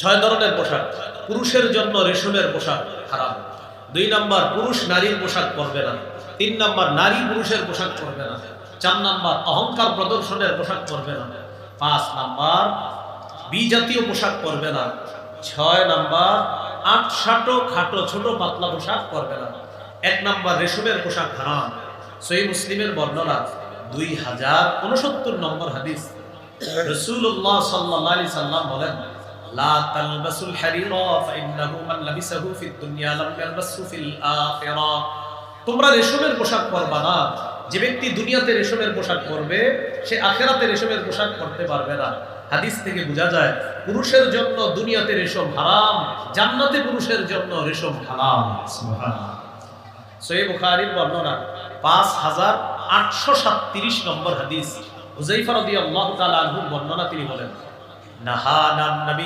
ছয় ধরনের পোশাক। পুরুষের জন্য রেশমের পোশাক হারাম। 2 নাম্বার, পুরুষ নারীর পোশাক পরবে না। 3 নাম্বার, নারী পুরুষের পোশাক পরবে না। 4 নাম্বার, অহংকার প্রদর্শনের পোশাক পরবে না। 5 নাম্বার, বিজাতীয় পোশাক পরবে না। 6 নাম্বার, আটসাটো খাটো ছোট পাতলা পোশাক পরবে না। 1 নাম্বার, রেশমের পোশাক হারাম। সহিহ মুসলিমের বর্ণনা 2069 নম্বর হাদিস। রাসূলুল্লাহ সাল্লাল্লাহু আলাইহি সাল্লাম বলেন, লা তালবাসুল হারিরা ফাইন্নাহু মান লাবিসাহু ফিদ দুনিয়া লাম ইয়ালবাসহু ফিল আখিরাহ। তোমরা রেশমের পোশাক পরবা না। যে ব্যক্তি দুনিয়াতে রেশমের পোশাক পরবে সে আখিরাতে রেশমের পোশাক পরতে পারবে না। হাদিস থেকে বোঝা যায় পুরুষের জন্য দুনিয়াতে রেশম হারাম, জান্নাতে পুরুষের জন্য রেশম হালাল। সুবহানাল্লাহ। সহিহ বুখারীর বর্ণনা 5837 নম্বর হাদিস। হুযায়ফা রাদিয়াল্লাহু তাআলা আনহু বর্ণনা, তিনি বলেন, নাহানান নবী